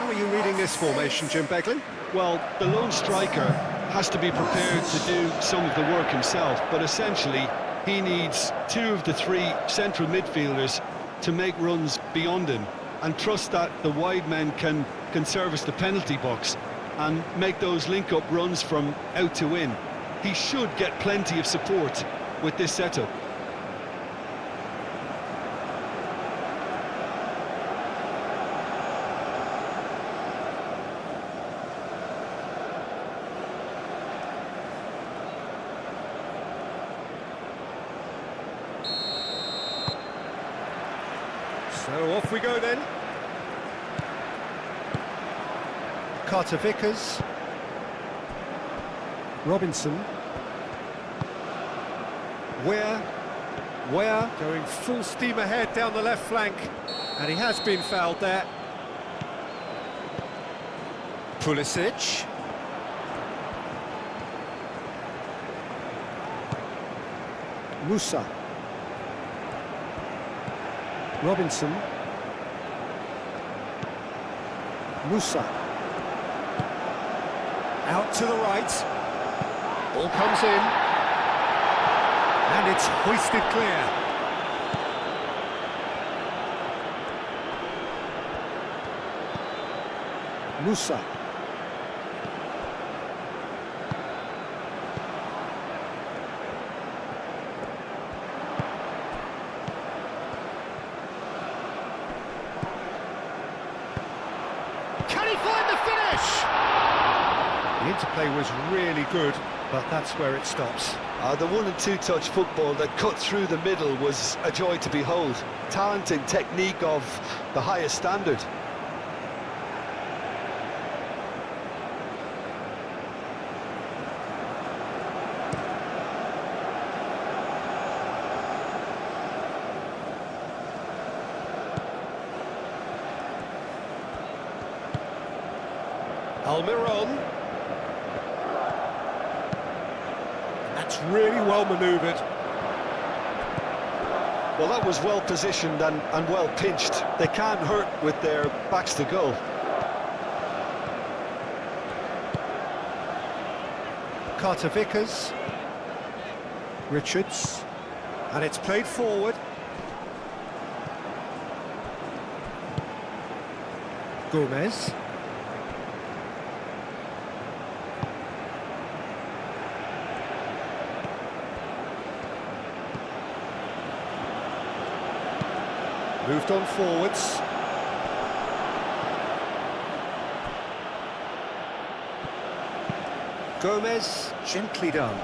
How are you reading this formation, Jim Beglin? Well, the lone striker has to be prepared to do some of the work himself, but essentially he needs two of the three central midfielders to make runs beyond him and trust that the wide men can service the penalty box and make those link-up runs from out to in. He should get plenty of support with this setup. So off we go then. Carter-Vickers. Robinson. Where going full steam ahead down the left flank, and he has been fouled there. Pulisic. Musa. Robinson. Musa. Out to the right. Ball comes in. And it's hoisted clear. Musa. Can he find the finish? The interplay was really good, but that's where it stops. The one and two touch football that cut through the middle was a joy to behold. Talent and technique of the highest standard. Almiron. That's really well manoeuvred. Well, that was well positioned and well pinched. They can't hurt with their backs to goal. Carter-Vickers. Richards. And it's played forward. Gomez. Moved on forwards. Gomez, gently done.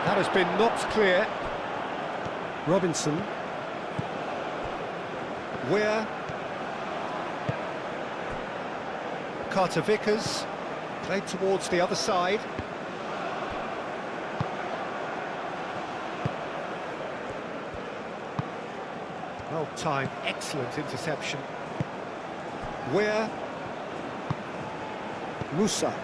That has been knocked clear. Robinson. Where? Carter-Vickers. Played towards the other side. Well timed, excellent interception. Where? Musa.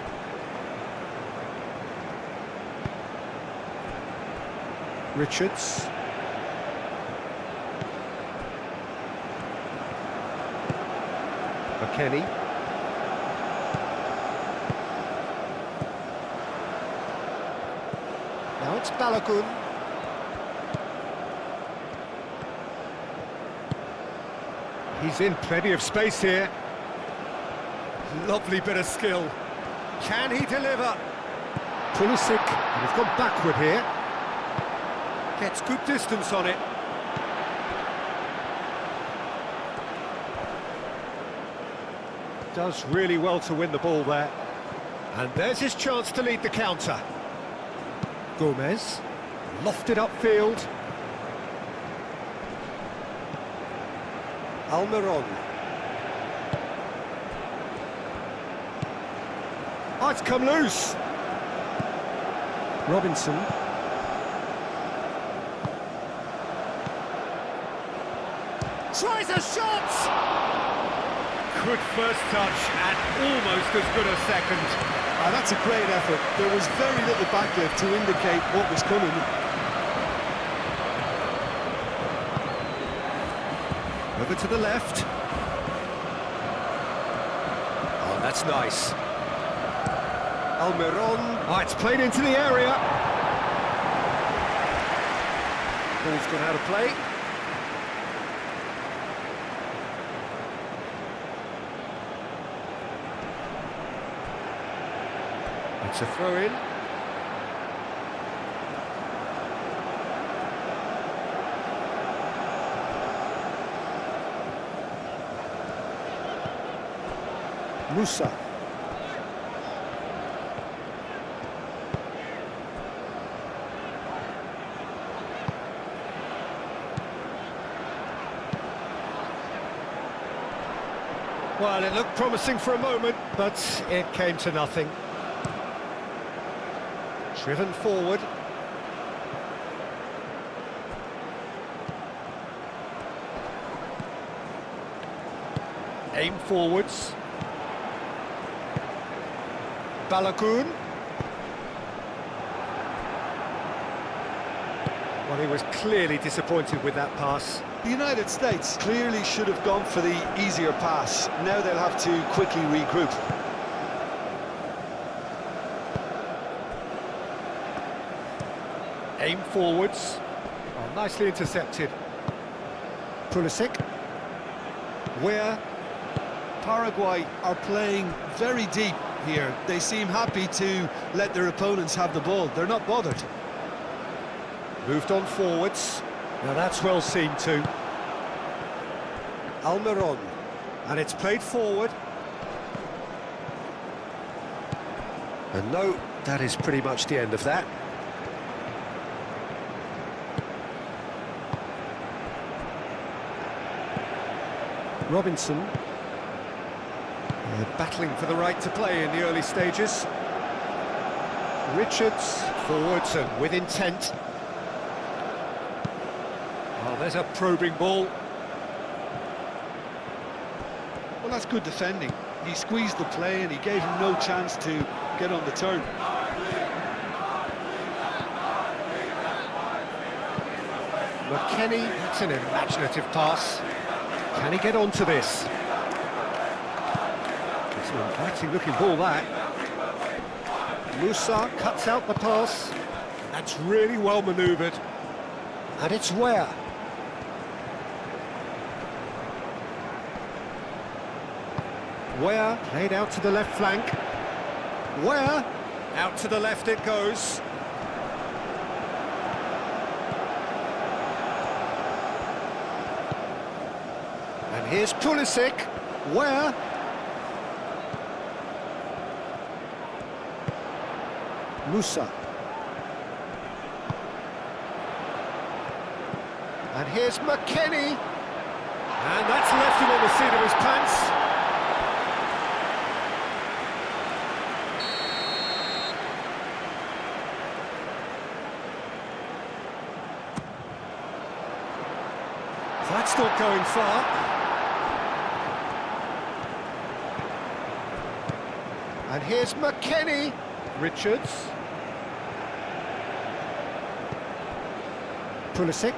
Richards. McKennie. Now it's Balogun. He's in plenty of space here. Lovely bit of skill. Can he deliver? Pulisic, and he's gone backward here. Gets good distance on it. Does really well to win the ball there. And there's his chance to lead the counter. Gomez, lofted upfield. Almiron. Oh, it's come loose. Robinson. Tries a shot! Good first touch and almost as good a second. That's a great effort. There was very little backlift to indicate what was coming. Over to the left. that's nice. Almiron. Oh, it's played into the area. Ball's gone out of play. It's a throw-in. Musa. Well, it looked promising for a moment, but it came to nothing. Driven forward. Aim forwards. Balagoon. Well, he was clearly disappointed with that pass. The United States clearly should have gone for the easier pass. Now they'll have to quickly regroup. Aim forwards. Oh, nicely intercepted. Pulisic. Where? Paraguay are playing very deep here. They seem happy to let their opponents have the ball. They're not bothered. Moved on forwards. Now that's well seen too. Almiron. And it's played forward. And no, that is pretty much the end of that. Robinson. Battling for the right to play in the early stages. Richards, forwards and with intent. Oh, there's a probing ball. Well, that's good defending. He squeezed the play and he gave him no chance to get on the turn. McKennie, that's an imaginative pass. Can he get onto this? It's an inviting looking ball, that. Musa cuts out the pass. That's really well manoeuvred. And it's Where? Where played out to the left flank. Where? Out to the left it goes. And here's Pulisic. Where? Musa. And here's McKennie. And that's left him on the seat of his pants. That's not going far. And here's McKennie. Richards. Pulisic.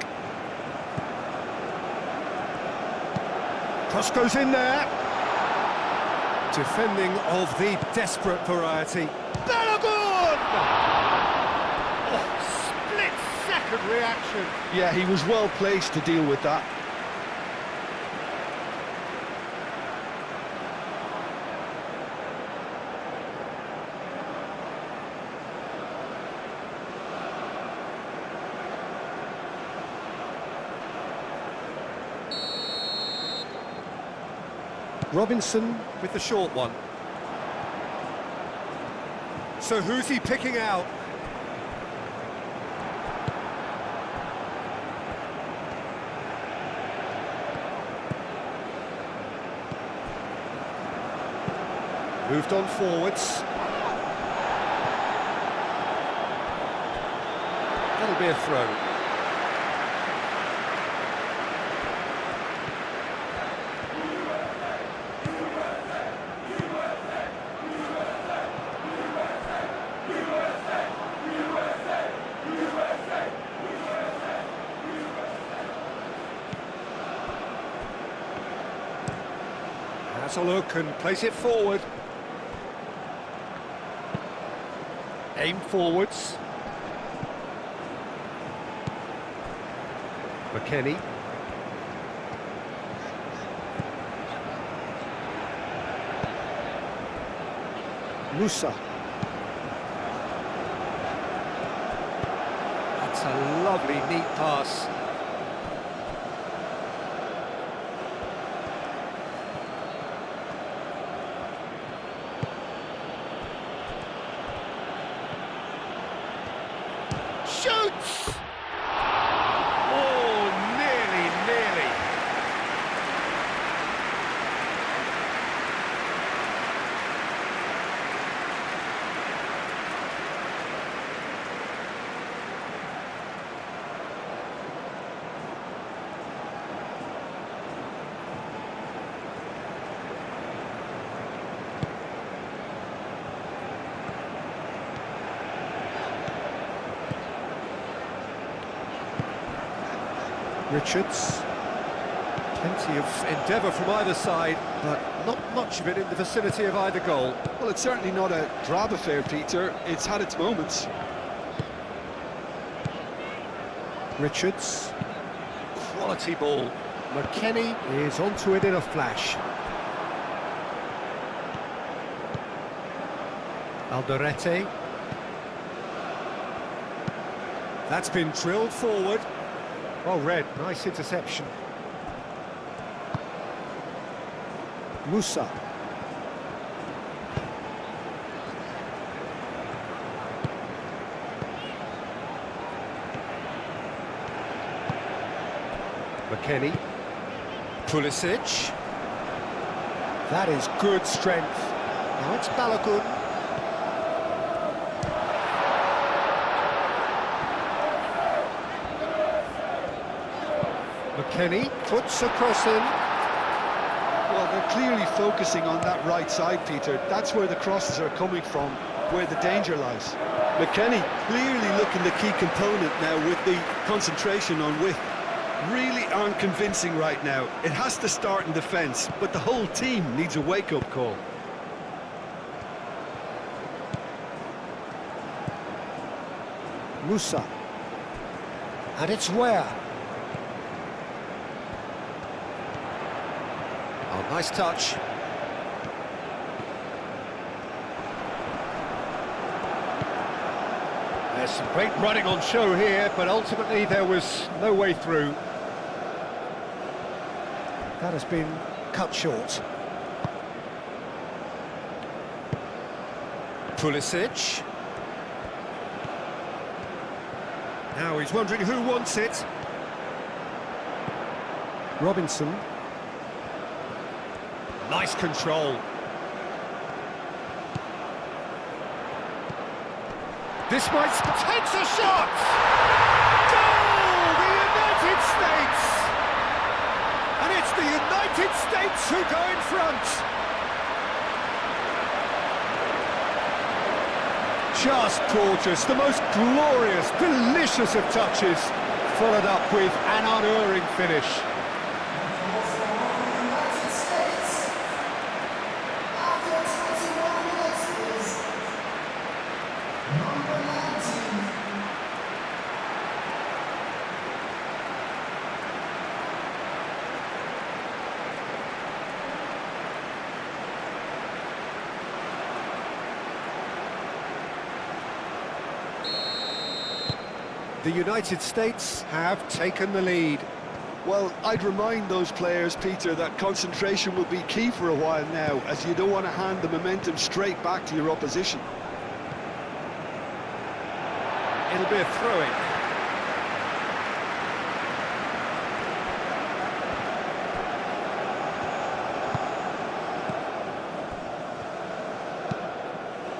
Cross goes in there. Defending of the desperate variety. Balagoon! Oh, split-second reaction. Yeah, he was well placed to deal with that. Robinson with the short one. So who's he picking out? Moved on forwards. That'll be a throw. Has a look and plays it forward. Aim forwards. McKennie. Musa. That's a lovely, neat pass. Shoots! Oh, nearly, nearly. Richards. Plenty of endeavour from either side, but not much of it in the vicinity of either goal. Well, it's certainly not a drab affair, Peter. It's had its moments. Richards. Quality ball. McKennie is onto it in a flash. Alderete. That's been drilled forward. Well read, nice interception. Musa. McKennie. Pulisic. That is good strength. Now it's Balogun. McKennie puts a cross in. Well, they're clearly focusing on that right side, Peter. That's where the crosses are coming from, where the danger lies. McKennie clearly looking the key component now with the concentration on width. Really aren't convincing right now. It has to start in defence, but the whole team needs a wake-up call. Musa. And it's where? Oh, nice touch. There's some great running on show here, but ultimately there was no way through. That has been cut short. Pulisic. Now he's wondering who wants it. Robinson. Nice control. This might... takes a shot! Goal! The United States! And it's the United States who go in front! Just gorgeous, the most glorious, delicious of touches, followed up with an unerring finish. The United States have taken the lead. Well, I'd remind those players, Peter, that concentration will be key for a while now, as you don't want to hand the momentum straight back to your opposition. It'll be a throw-in.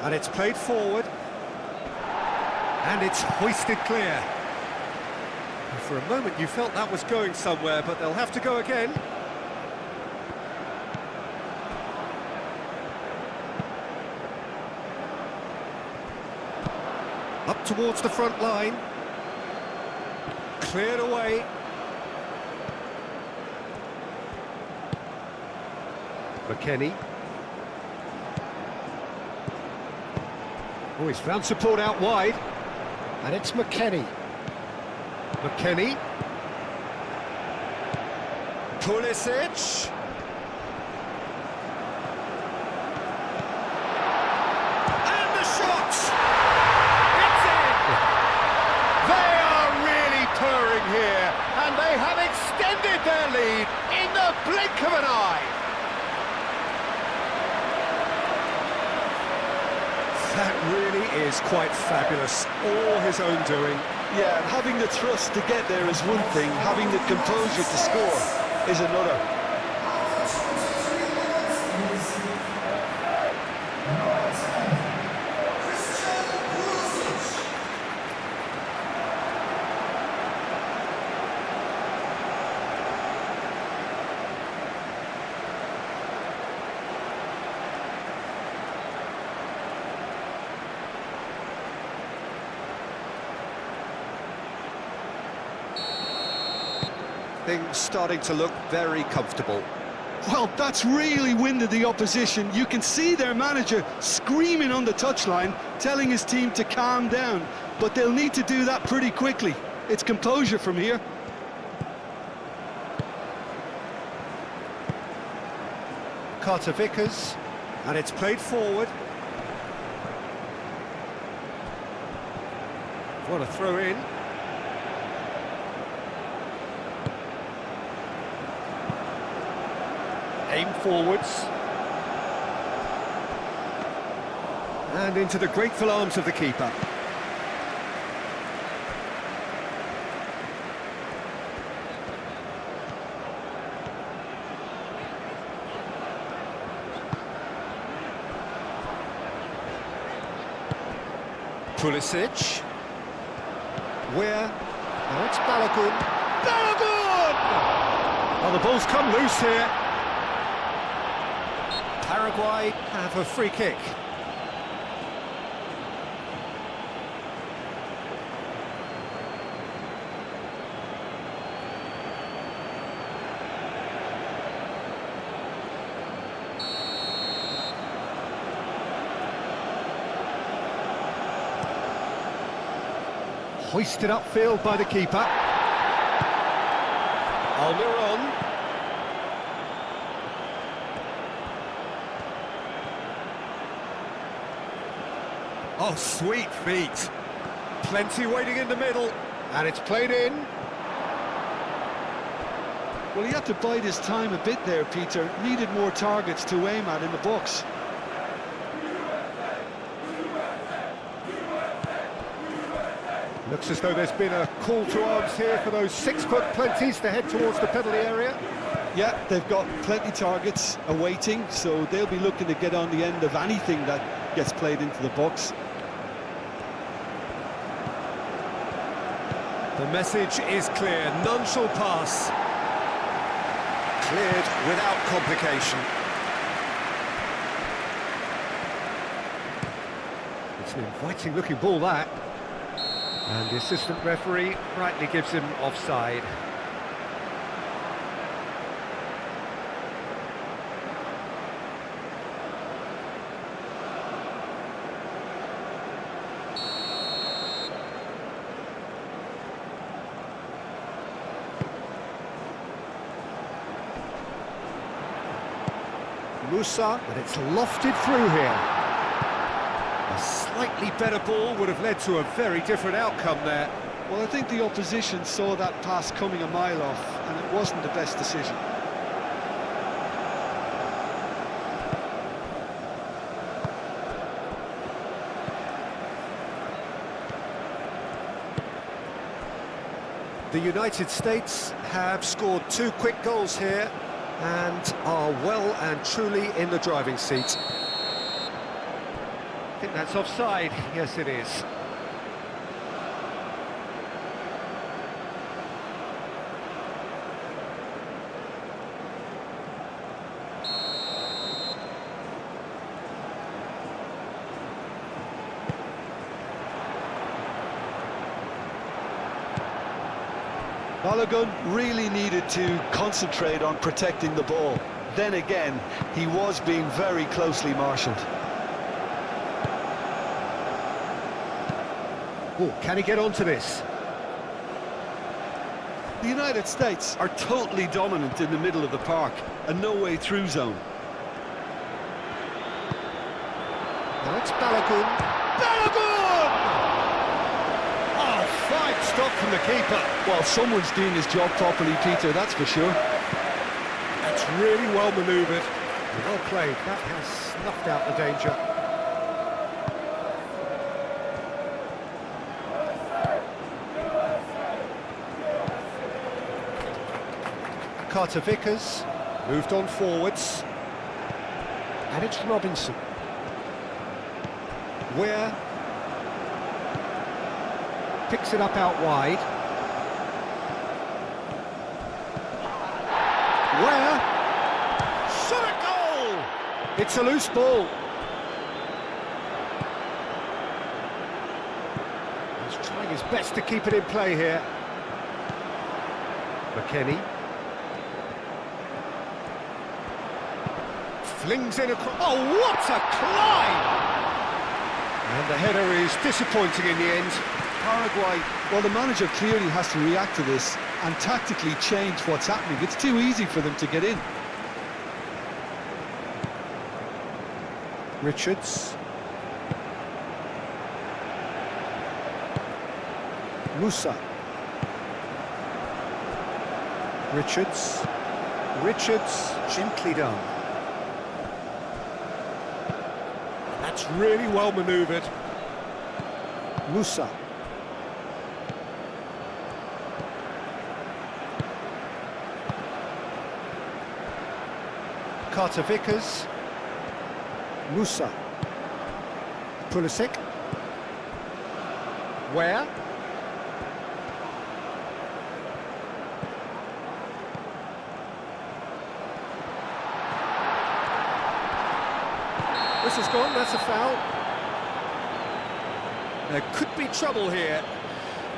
And it's played forward. And it's hoisted clear. For a moment you felt that was going somewhere, but they'll have to go again. Up towards the front line. Cleared away. McKennie. Oh, he's found support out wide. And it's McKennie. McKennie. Pulisic. And the shot! It's in! They are really purring here, and they have extended their lead in the blink of an eye. That really is quite fabulous, all his own doing. Yeah, having the thrust to get there is one thing, having the composure to score is another. Things starting to look very comfortable. Well, that's really winded the opposition. You can see their manager screaming on the touchline, telling his team to calm down, but they'll need to do that pretty quickly. It's composure from here. Carter Vickers, and it's played forward. What a throw in. Aim forwards. And into the grateful arms of the keeper. Pulisic. Where? Now it's Balogun. Balogun! Oh, the ball's come loose here. Paraguay have a free kick. Hoisted upfield by the keeper. Almiron. Oh, sweet feet. Plenty waiting in the middle. And it's played in. Well, he had to bide his time a bit there, Peter. Needed more targets to aim at in the box. Looks as though there's been a call to arms here for those 6-foot plenties to head towards the penalty area. Yeah, they've got plenty targets awaiting, so they'll be looking to get on the end of anything that gets played into the box. The message is clear, none shall pass. Cleared without complication. It's an inviting looking ball, that. And the assistant referee rightly gives him offside. Musa, but it's lofted through here. A slightly better ball would have led to a very different outcome there. Well, I think the opposition saw that pass coming a mile off, and it wasn't the best decision. The United States have scored 2 quick goals here and are well and truly in the driving seat. I think that's offside. Yes, it is. Balogun really needed to concentrate on protecting the ball. Then again, he was being very closely marshalled. Oh, can he get onto this? The United States are totally dominant in the middle of the park, a no-way through zone. Now it's Balogun. Balogun! Oh, fine stop from the keeper. Well, someone's doing his job properly, Peter, that's for sure. That's really well manoeuvred. Well played. That has snuffed out the danger. Carter Vickers moved on forwards. And it's Robinson. Where picks it up out wide. Where shot a goal! It's a loose ball. He's trying his best to keep it in play here. McKennie flings in across. Oh, what a climb! And the header is disappointing in the end. Paraguay, well, the manager clearly has to react to this and tactically change what's happening. It's too easy for them to get in. Richards. Musa. Richards. Richards, gently done. That's really well manoeuvred. Musa. Carter Vickers. Musa. Pulisic. Where? This is gone, that's a foul. There could be trouble here,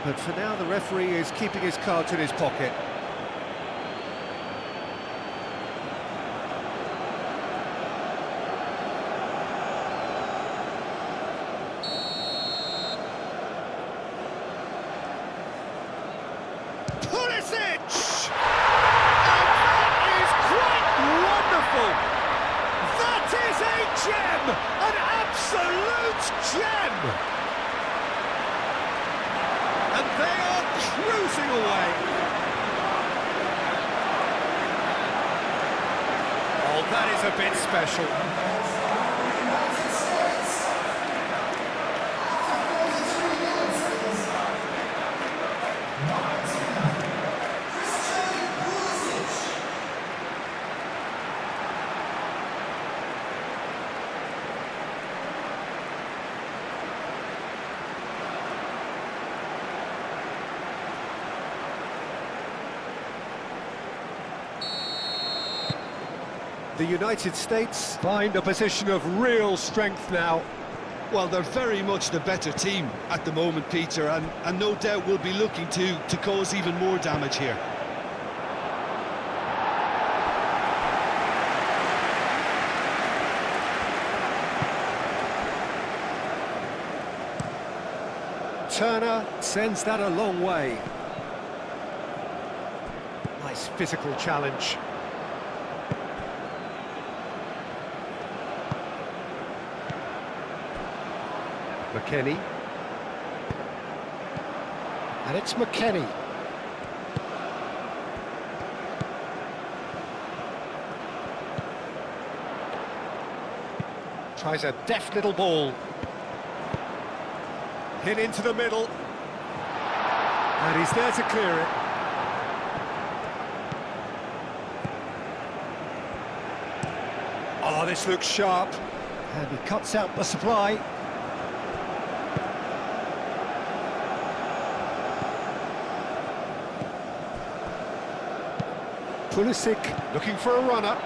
but for now the referee is keeping his cards in his pocket. Pulisic! And that is quite wonderful! That is a gem! An absolute gem! And they are cruising away. Oh, that is a bit special. The United States find a position of real strength now. Well, they're very much the better team at the moment, Peter, and no doubt will be looking to cause even more damage here. Turner sends that a long way. Nice physical challenge. McKennie. And it's McKennie. Tries a deft little ball. Hit into the middle. And he's there to clear it. Oh, this looks sharp. And he cuts out the supply. Pulisic looking for a runner.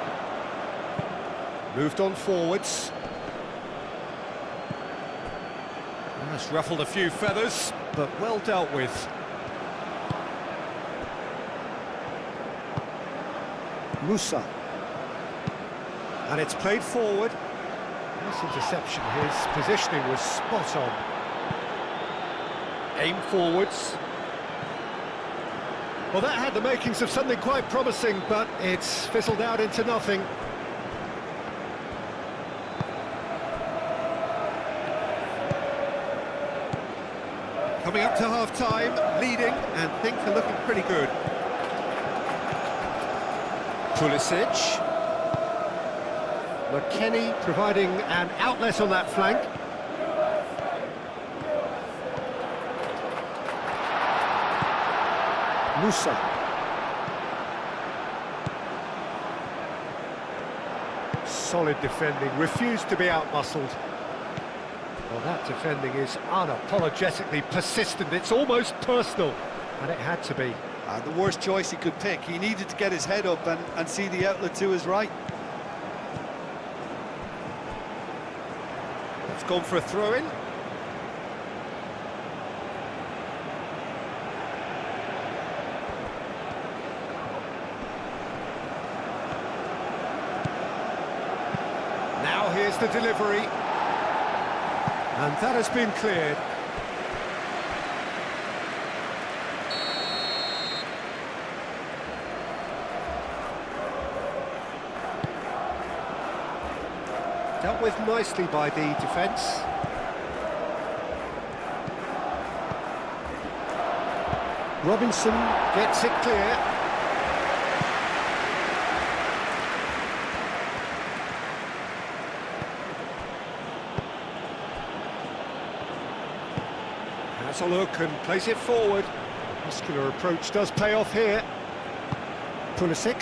Moved on forwards. That's ruffled a few feathers, but well dealt with. Musa. And it's played forward. Nice interception. His positioning was spot on. Aim forwards. Well, that had the makings of something quite promising, but it's fizzled out into nothing. Coming up to half-time, leading, and things are looking pretty good. Pulisic. McKennie providing an outlet on that flank. Musa. Solid defending, refused to be out-muscled. Well, that defending is unapologetically persistent, it's almost personal, and it had to be. The worst choice he could pick. He needed to get his head up and see the outlet to his right. It's gone for a throw-in. Now here's the delivery. And that has been cleared. Dealt with nicely by the defence. Robinson gets it clear. Has a look and plays it forward. Muscular approach does pay off here. Pulisic.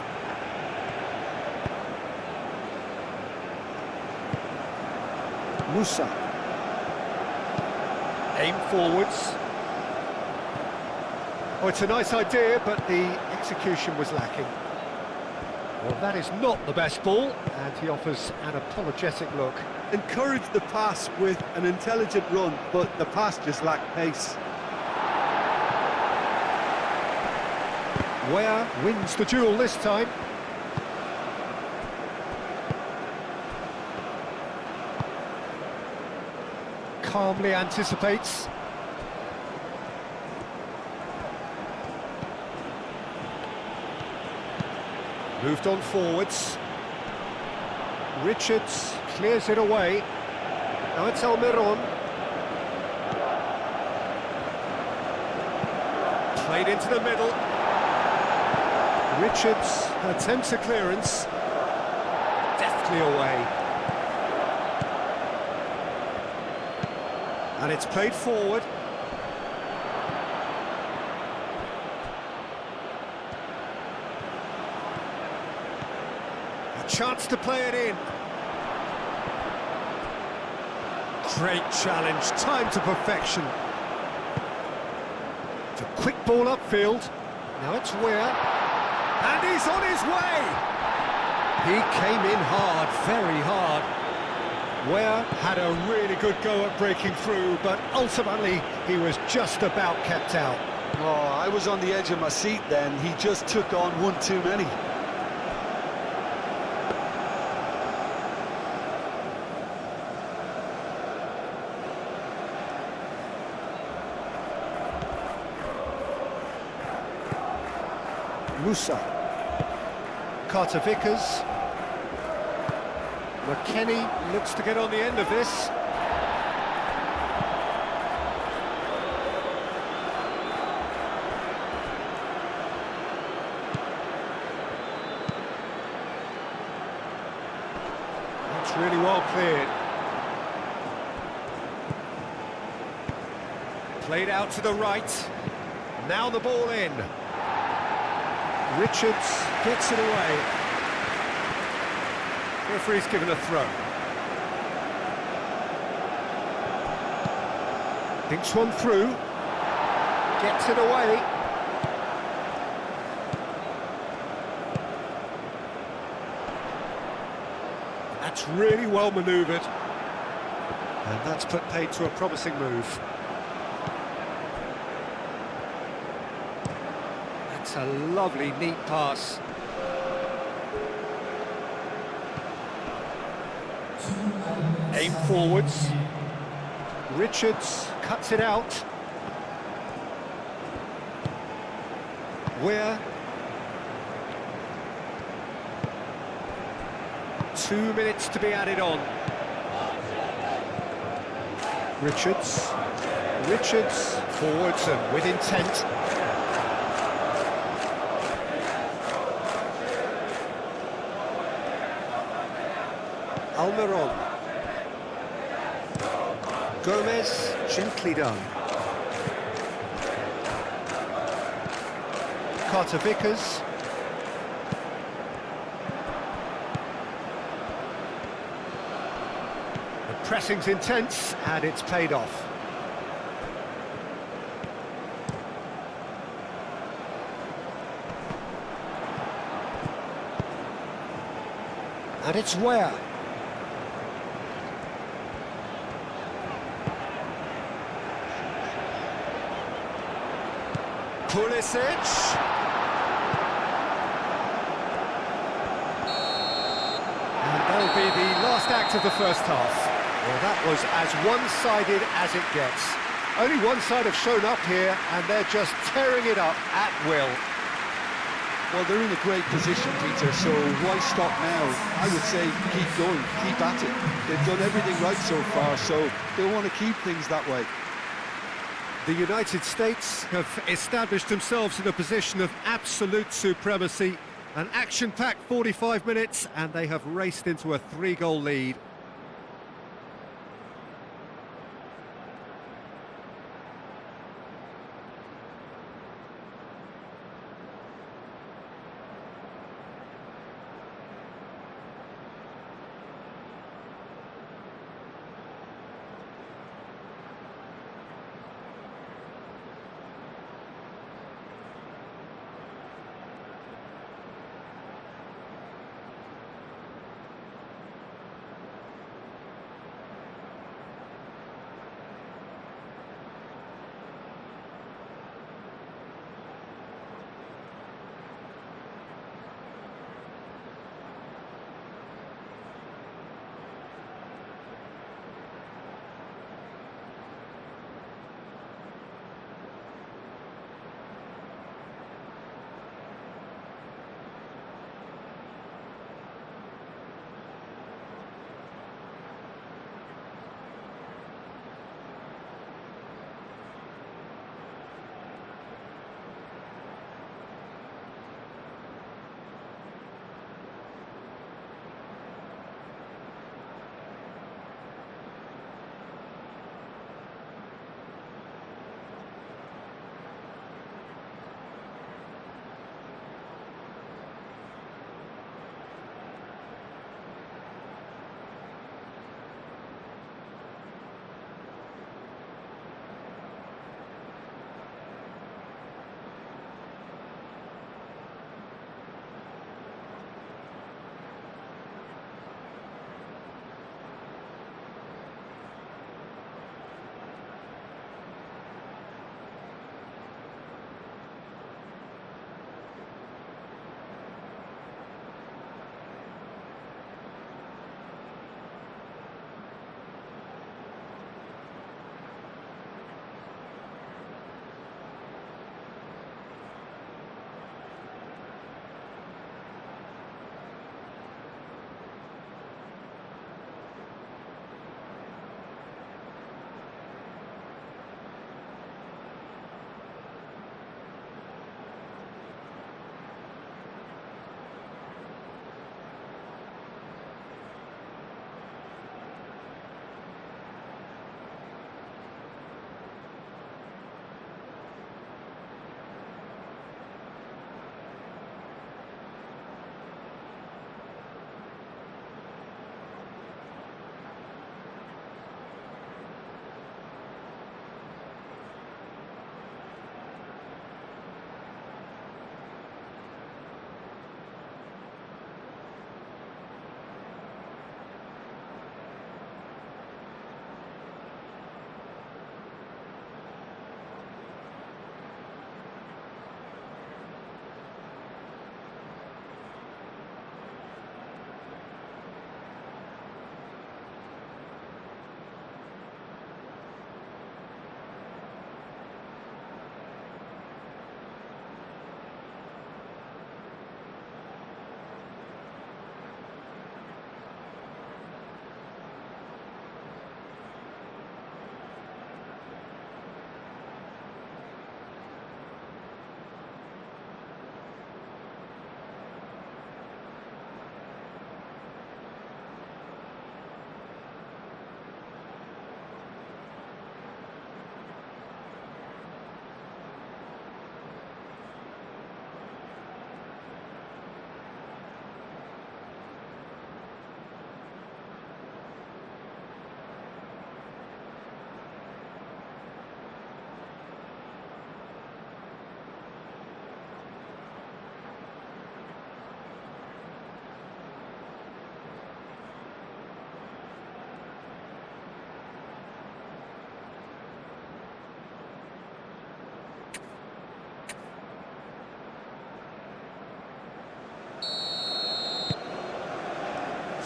Musa. Aim forwards. Oh, it's a nice idea, but the execution was lacking. Well, that is not the best ball, and he offers an apologetic look. Encouraged the pass with an intelligent run, but the pass just lacked pace. Ware wins the duel this time. Calmly anticipates. Moved on forwards. Richards clears it away. Now it's Almiron. Played into the middle. Richards attempts a clearance. Deftly away. And it's played forward. A chance to play it in. Great challenge, time to perfection. It's a quick ball upfield. Now it's Ware. And he's on his way! He came in hard, very hard. Ware had a really good go at breaking through, but ultimately he was just about kept out. Oh, I was on the edge of my seat then. He just took on one too many. Musa. Carter Vickers. McKennie looks to get on the end of this. That's really well cleared. Played out to the right. Now the ball in. Richards gets it away. Referee's given a throw. Thinks one through. Gets it away. That's really well manoeuvred. And that's put paid to a promising move. That's a lovely, neat pass. Aim forwards. Richards cuts it out. Weir. 2 minutes to be added on. Richards. Richards forwards and with intent. Almiron. Gomez, gently done. Carter Vickers. The pressing's intense and it's paid off. And it's Weir. Pulisic. And that'll be the last act of the first half. Well, that was as one-sided as it gets. Only one side have shown up here, and they're just tearing it up at will. Well, they're in a great position, Peter, so why stop now? I would say keep going, keep at it. They've done everything right so far, so they'll want to keep things that way. The United States have established themselves in a position of absolute supremacy. An action-packed 45 minutes, and they have raced into a 3-goal lead.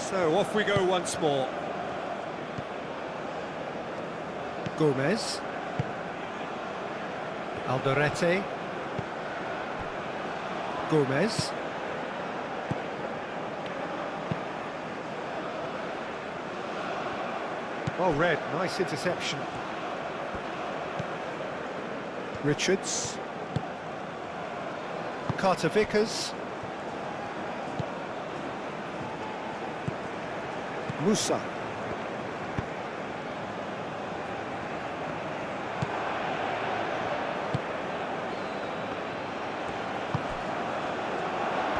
So off we go once more. Gomez. Alderete. Gomez. Well read, nice interception. Richards. Carter Vickers. Musa.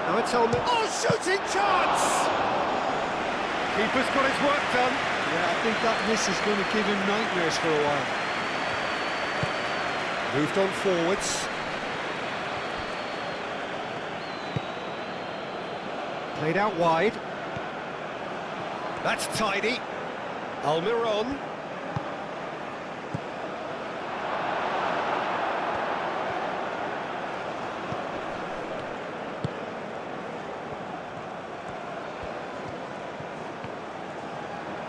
Now it's on the... Oh, shooting chance! Keeper's got his work done. Yeah, I think that miss is going to give him nightmares for a while. Moved on forwards. Played out wide. That's tidy. Almiron.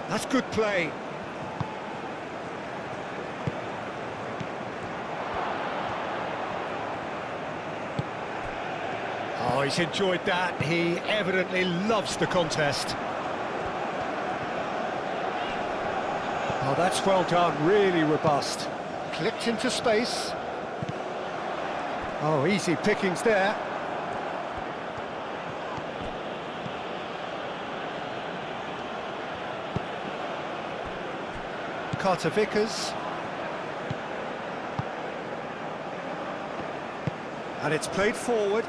That's good play. Oh, he's enjoyed that. He evidently loves the contest. Oh, that's well done, really robust. Clipped into space. Oh, easy pickings there. Carter Vickers. And it's played forward.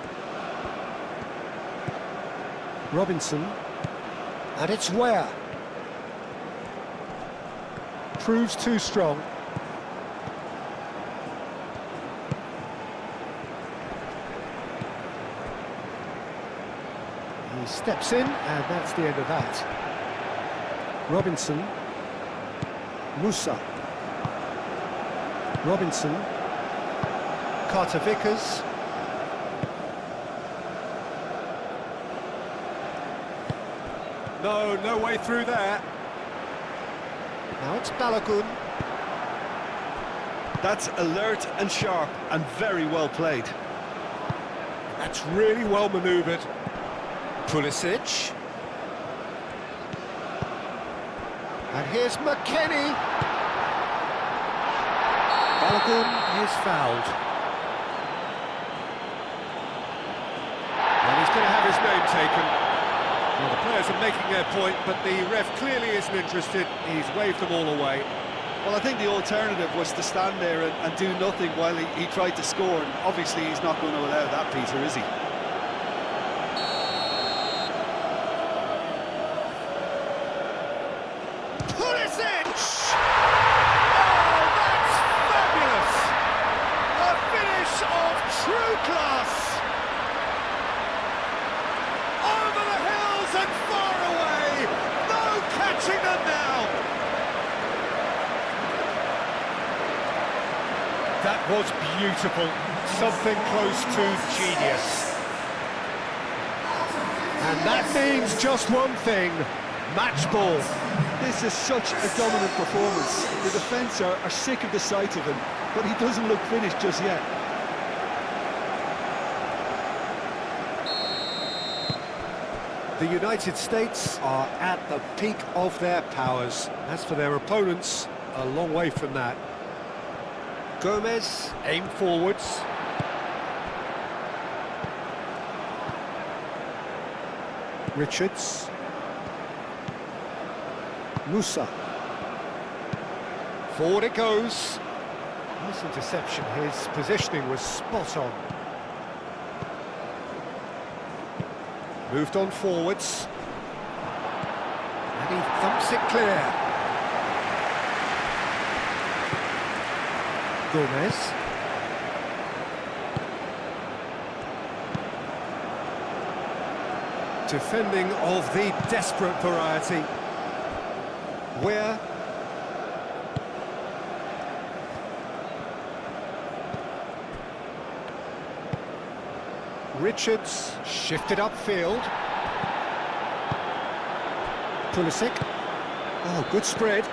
Robinson. And it's Ware. Proves too strong. He steps in, and that's the end of that. Robinson. Musa. Robinson. Carter Vickers. No way through there. Now it's Balogun. That's alert and sharp and very well played. That's really well manoeuvred. Pulisic. And here's McKennie. Balogun is fouled. And he's going to have his name taken. Well, the players are making their point, but the ref clearly isn't interested. He's waved them all away. Well, I think the alternative was to stand there and do nothing while he tried to score. And obviously, he's not going to allow that, Peter, is he? Pulisic! Oh, that's fabulous! A finish of true class! Over the hills and far away! No catching them now! That was beautiful. Something close to genius. And that means just one thing. Match ball. This is such a dominant performance. The defence are sick of the sight of him, but he doesn't look finished just yet. The United States are at the peak of their powers. As for their opponents, a long way from that. Gomez, aim forwards. Richards. Musa. Forward it goes. Nice interception. His positioning was spot on. Moved on forwards. And he thumps it clear. Gomez. Defending of the desperate variety. Where? Richards shifted upfield. Pulisic. Oh, good spread.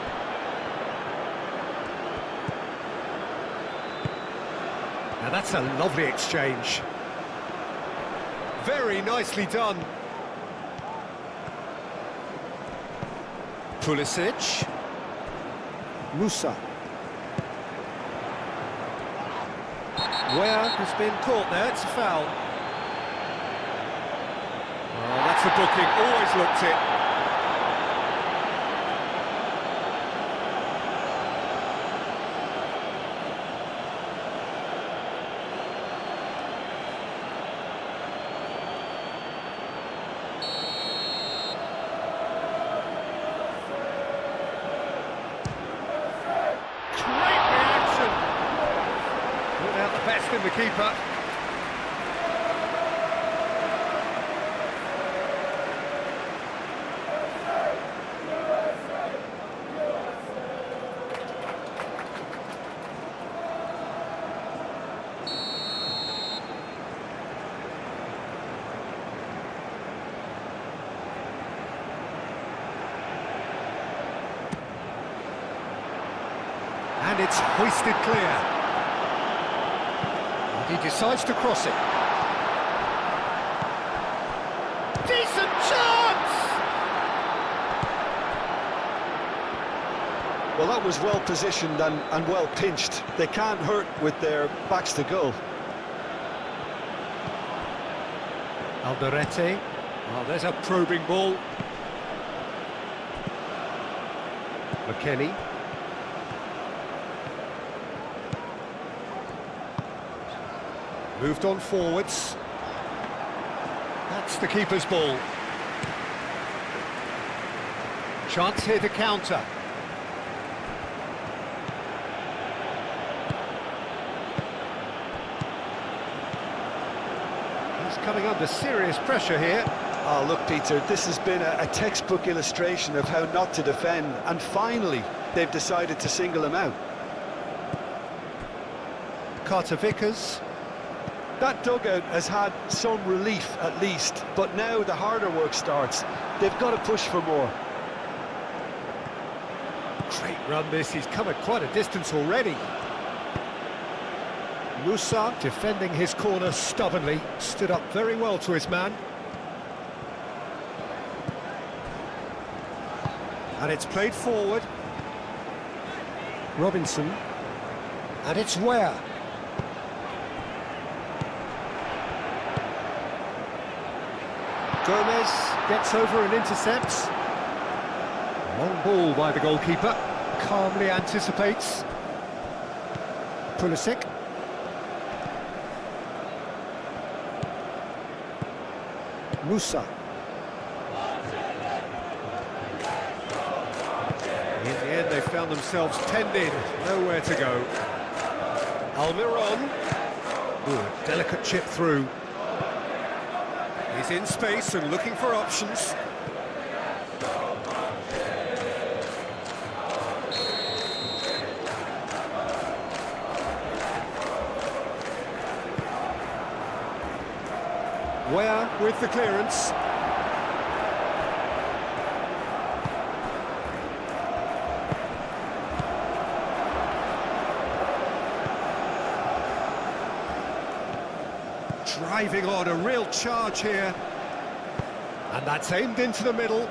Now that's a lovely exchange. Very nicely done. Pulisic. Musa. Where has been caught there, it's a foul. Oh, that's a booking, always looked it. Great reaction. Without the best in the keeper. And it's hoisted clear. He decides to cross it. Decent chance! Well, that was well positioned and well pinched. They can't hurt with their backs to goal. Alderete. Oh, there's a probing ball. McKennie. Moved on forwards. That's the keeper's ball. Chance here to counter. He's coming under serious pressure here. Oh, look, Peter, this has been a textbook illustration of how not to defend, and finally, they've decided to single him out. Carter Vickers. That dugout has had some relief, at least, but now the harder work starts. They've got to push for more. Great run this, he's come at quite a distance already. Musa defending his corner stubbornly, stood up very well to his man. And it's played forward. Robinson. And it's Ware. Gomez gets over and intercepts. Long ball by the goalkeeper. Calmly anticipates. Pulisic. Musa. In the end, they found themselves penned in, nowhere to go. Almiron. Ooh, a delicate chip through. He's in space and looking for options. Ware with the clearance. Driving on, a real charge here. And that's aimed into the middle.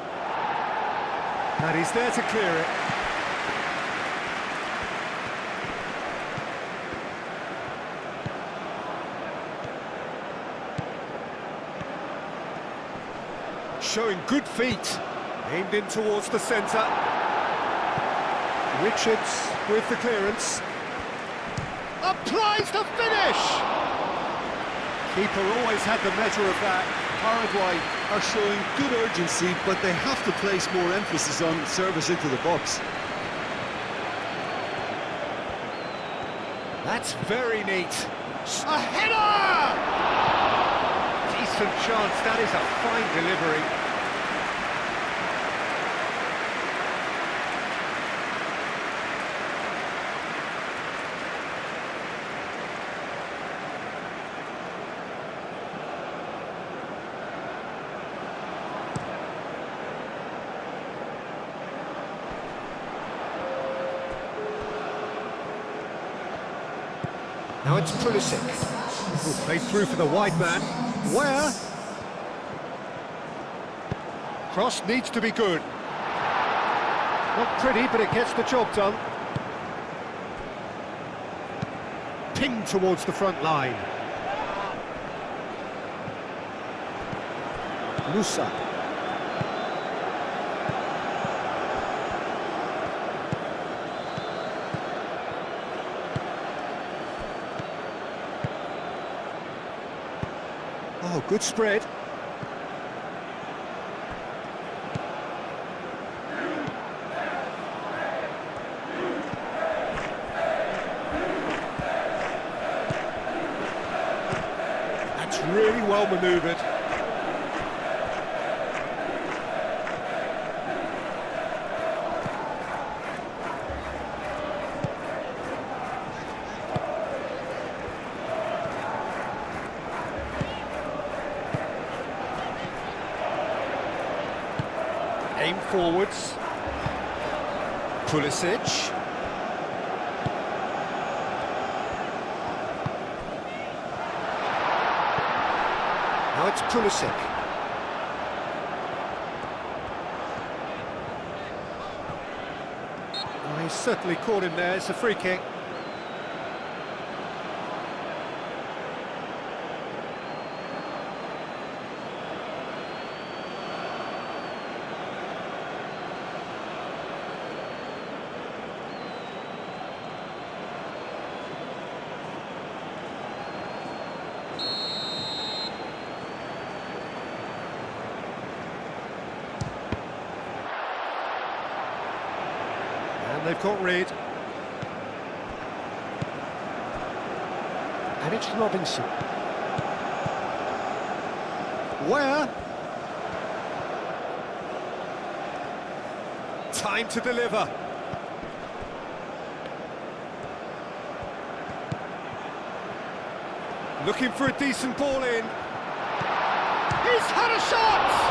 And he's there to clear it. Showing good feet. Aimed in towards the centre. Richards with the clearance. Applies the finish! Keeper always had the measure of that. Paraguay are showing good urgency, but they have to place more emphasis on service into the box. That's very neat. A header! Decent chance, that is a fine delivery. Now it's Pulisic. Ooh, played through for the wide man. Where? Cross needs to be good. Not pretty, but it gets the job done. Ping towards the front line. Musa. Oh, good spread. That's really well manoeuvred. Aim forwards. Pulisic. Now it's Pulisic. Oh, he's certainly caught him there. It's a free kick. And they've got rid. And it's Robinson. Where? Time to deliver. Looking for a decent ball in. He's had a shot!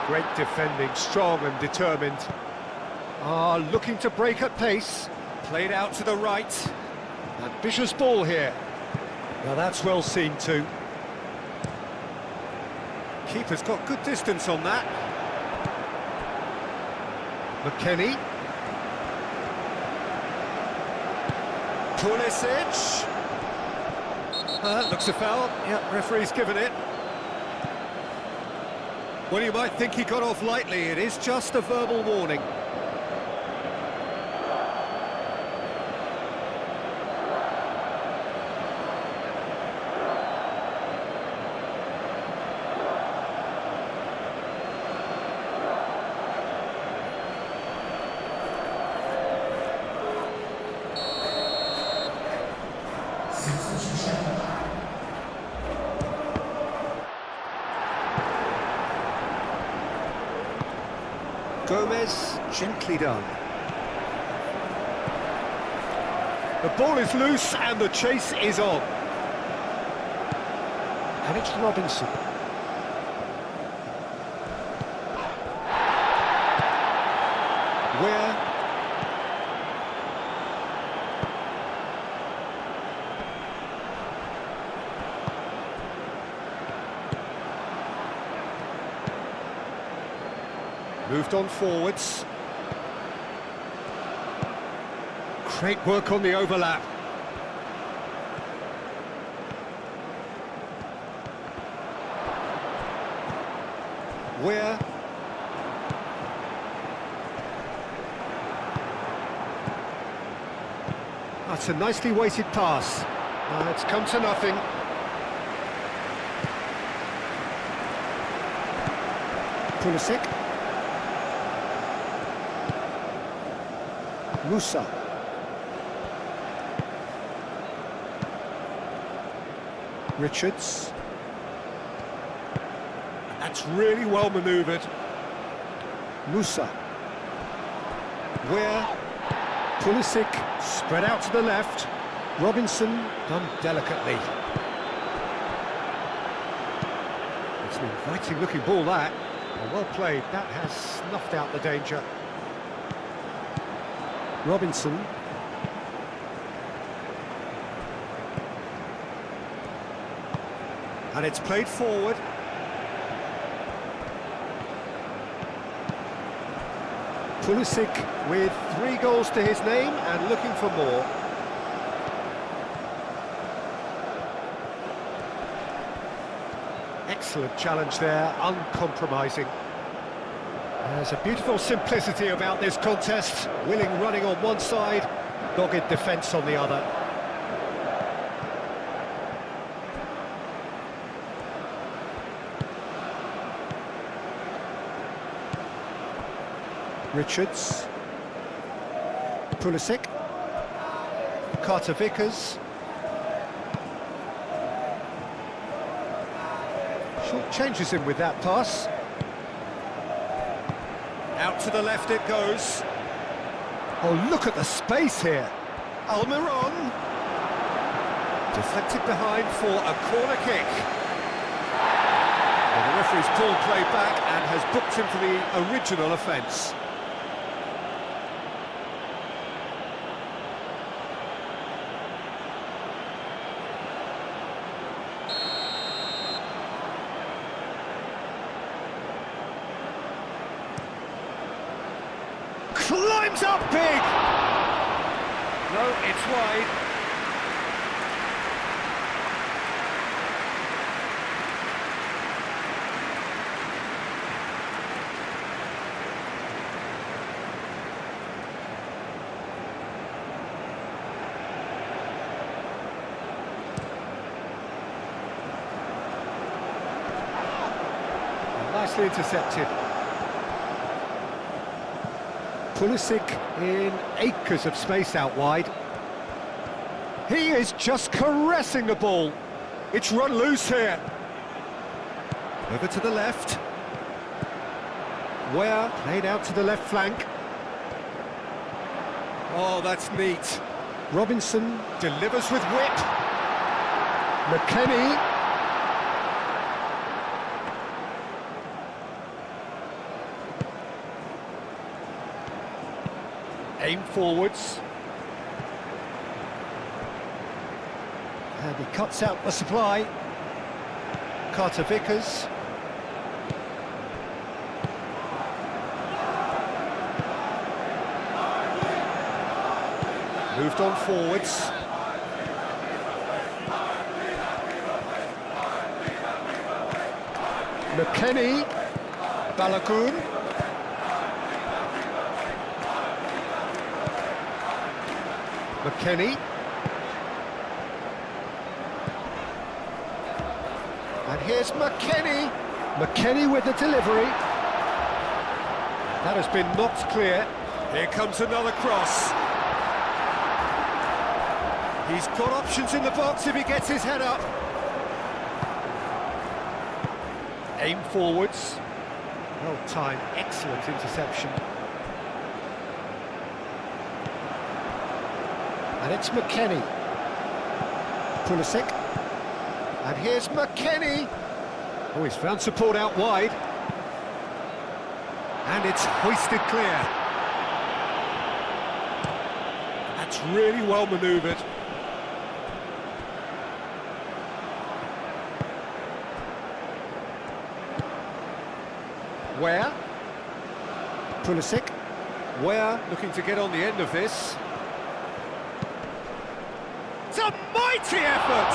Great defending, strong and determined. Looking to break at pace. Played out to the right. Ambitious ball here. Now that's well seen too. Keeper's got good distance on that. McKennie. Pulisic. Looks a foul. Yeah, referee's given it. Well, you might think he got off lightly. It is just a verbal warning. Gomez, gently done. The ball is loose and the chase is on. And it's Robinson. Where? Moved on forwards. Great work on the overlap. Where? That's a nicely weighted pass. It's come to nothing. Pulisic. Musa. Richards. That's really well manoeuvred. Musa. Where? Pulisic spread out to the left. Robinson done delicately. It's an inviting looking ball, that. Well played, that has snuffed out the danger. Robinson. And it's played forward. Pulisic with 3 goals to his name and looking for more. Excellent challenge there, uncompromising. There's a beautiful simplicity about this contest. Willing running on one side, dogged defence on the other. Richards. Pulisic. Carter-Vickers. Short changes him with that pass. Out to the left it goes. Oh, look at the space here. Almiron. Deflected behind for a corner kick. Well, the referee's pulled play back and has booked him for the original offence. Climbs up big! No, it's wide. Nicely intercepted. Pulisic in acres of space out wide. He is just caressing the ball. It's run loose here. Over to the left. Where played out to the left flank. Oh, that's neat. Robinson delivers with wit. McKennie. Aim forwards. And he cuts out the supply. Carter-Vickers. Moved on forwards. McKennie. Balogun. McKennie. And here's McKennie. McKennie with the delivery. That has been knocked clear. Here comes another cross. He's got options in the box if he gets his head up. Aim forwards. Well timed, excellent interception. And it's McKennie. Pulisic. And here's McKennie. Oh, he's found support out wide. And it's hoisted clear. That's really well manoeuvred. Where? Pulisic. Where looking to get on the end of this. It's a mighty effort!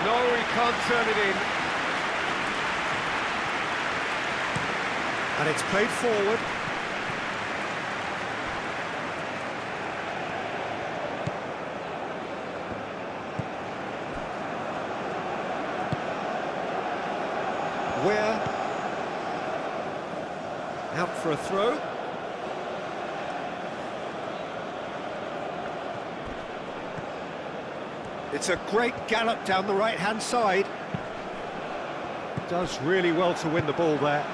No, he can't turn it in. And it's played forward. Where? Out for a throw. It's a great gallop down the right-hand side. Does really well to win the ball there.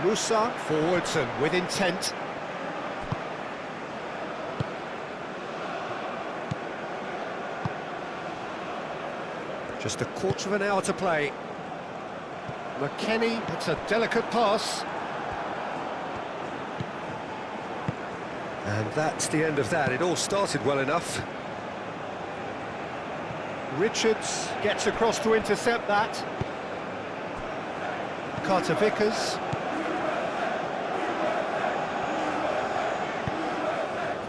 Musa forwards and with intent. Just a quarter of an hour to play. McKennie, it's a delicate pass. And that's the end of that. It all started well enough. Richards gets across to intercept that. Carter-Vickers.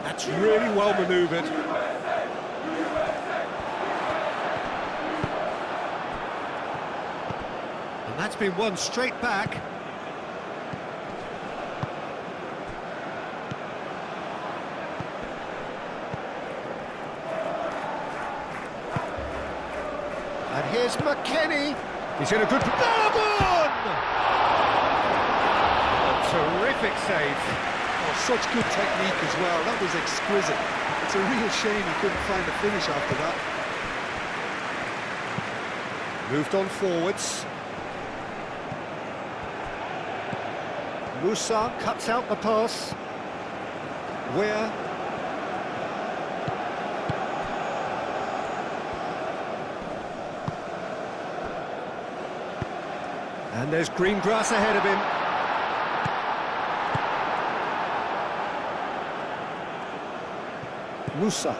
That's really well manoeuvred. And that's been won straight back. And here's McKennie. He's in a good... Balagun! A terrific save. Oh, such good technique as well. That was exquisite. It's a real shame he couldn't find a finish after that. Moved on forwards. Musa cuts out the pass. Where? And there's green grass ahead of him. Musa.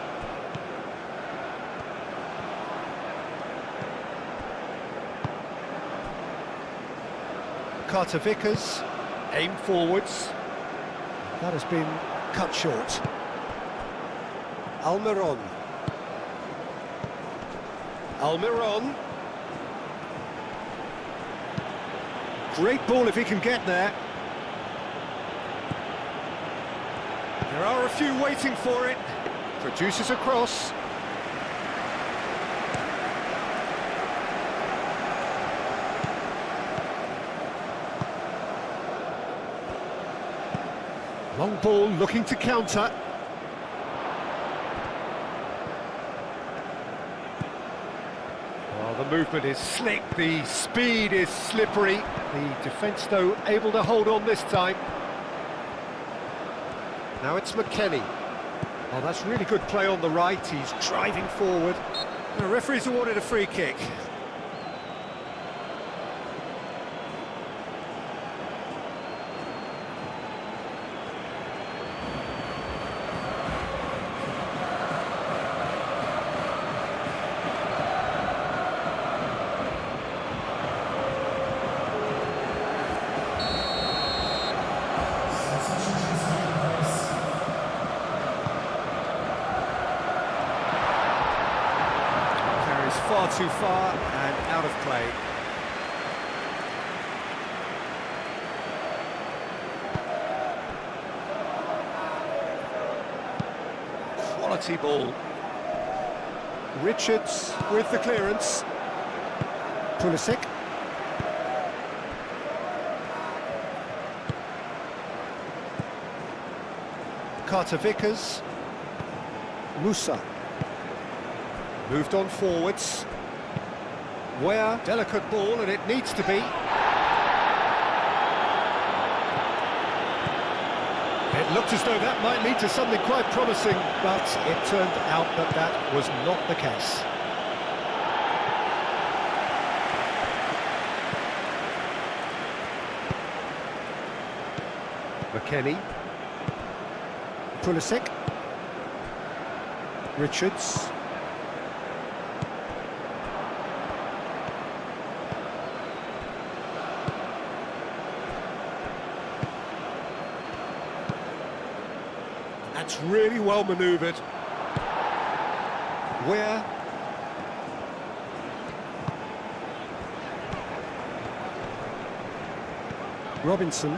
Carter-Vickers. Aim forwards. That has been cut short. Almiron. Almiron. Great ball if he can get there. There are a few waiting for it. Produces a cross. Long ball looking to counter. Well, the movement is slick, the speed is slippery. The defence, though, able to hold on this time. Now it's McKennie. Oh, that's really good play on the right. He's driving forward. The referee's awarded a free kick. Far too far and out of play. Quality ball. Richards with the clearance. Pulisic. Carter-Vickers. Musa. Moved on forwards. Where? Delicate ball, and it needs to be. It looked as though that might lead to something quite promising, but it turned out that that was not the case. McKennie. Pulisic. Richards. That's really well manoeuvred. Where? Robinson.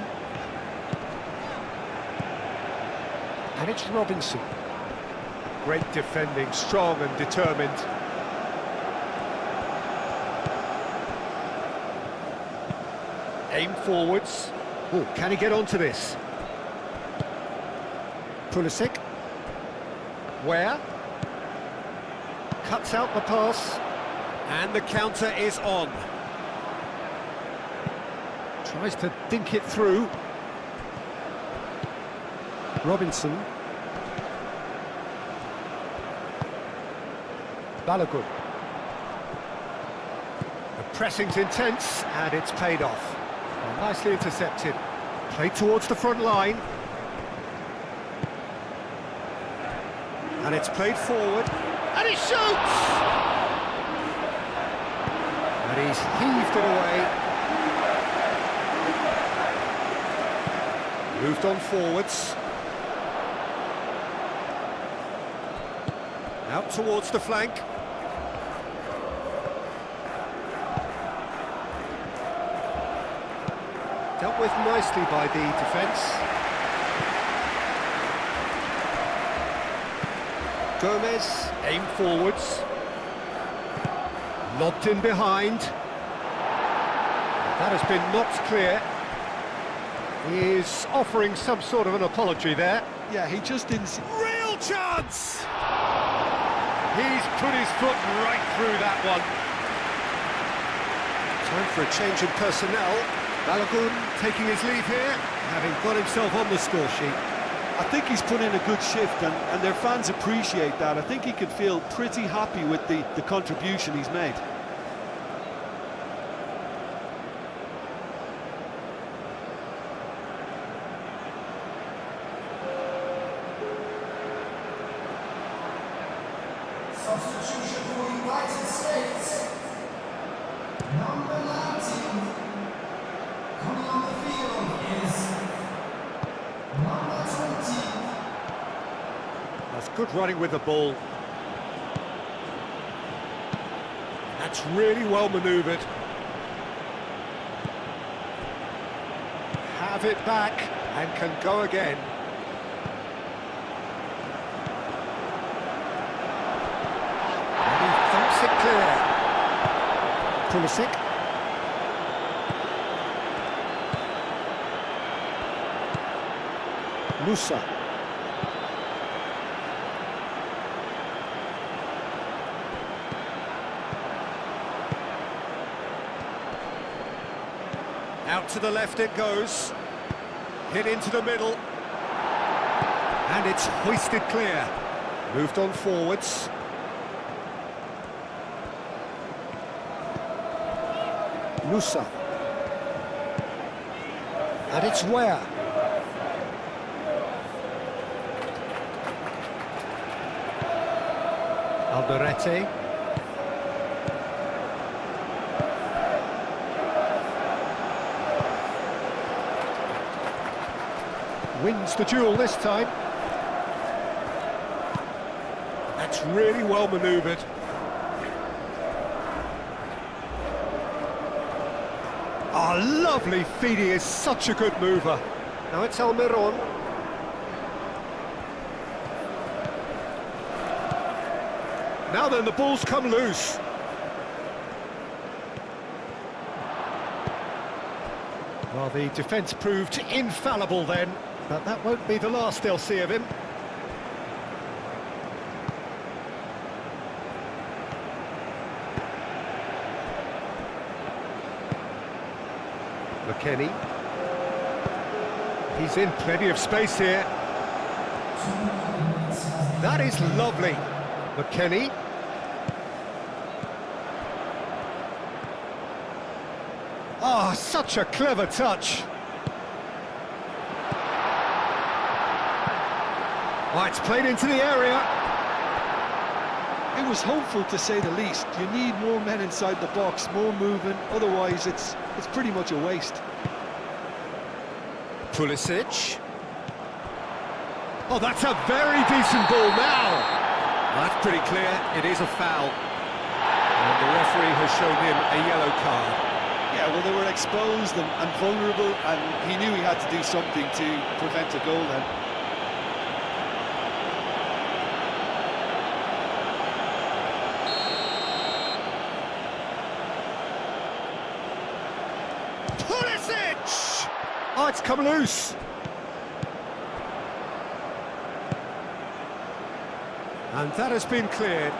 And it's Robinson. Great defending, strong and determined. Aim forwards. Oh, can he get onto this? Pulisic. Where? Cuts out the pass. And the counter is on. Tries to dink it through. Robinson. Balagun. The Pressing's intense, and it's paid off. Well, nicely intercepted. Played towards the front line. And it's played forward. And he shoots! And he's heaved it away. Moved on forwards. Out towards the flank. Dealt with nicely by the defence. Gomez, aim forwards. Lobbed in behind. That has been knocked clear. He is offering some sort of an apology there. Yeah, he just didn't see... Real chance! He's put his foot right through that one. Time for a change in personnel. Balogun taking his leave here, having got himself on the score sheet. I think he's put in a good shift, and their fans appreciate that. I think he could feel pretty happy with the contribution he's made. Substitution for United States. Number 19. Coming on the field is number 20. That's good running with the ball. That's really well manoeuvred. Have it back and can go again. It clear. Pulisic. Musa. Out to the left it goes. Hit into the middle. And it's hoisted clear. Moved on forwards. Musa. And it's where? Alderete. Wins the duel this time. That's really well manoeuvred. Oh, lovely feet, he is such a good mover. Now it's Almiron. Now then, the ball's come loose. Well, the defence proved infallible then, but that won't be the last they'll see of him. McKennie. He's in plenty of space here. That is lovely. McKennie. Oh, such a clever touch. Oh, it's played into the area. It was hopeful, to say the least. You need more men inside the box, more movement, otherwise it's pretty much a waste. Pulisic. Oh, that's a very decent ball now. That's pretty clear, it is a foul. And the referee has shown him a yellow card. Yeah, well, they were exposed and vulnerable, and he knew he had to do something to prevent a goal then. Pulisic! Oh, it's come loose. And that has been cleared.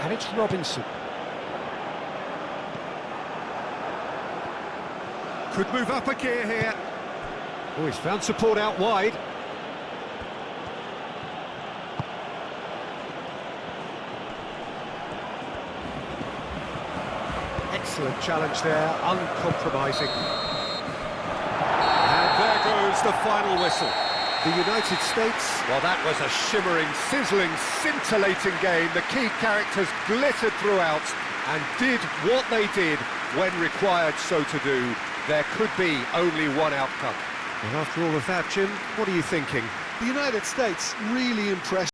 And it's Robinson. Could move up a gear here. Oh, he's found support out wide. Excellent challenge there, uncompromising. And there goes the final whistle. The United States, well, that was a shimmering, sizzling, scintillating game. The key characters glittered throughout and did what they did when required so to do. There could be only one outcome. Well, after all of that, Jim, what are you thinking? The United States really impressed.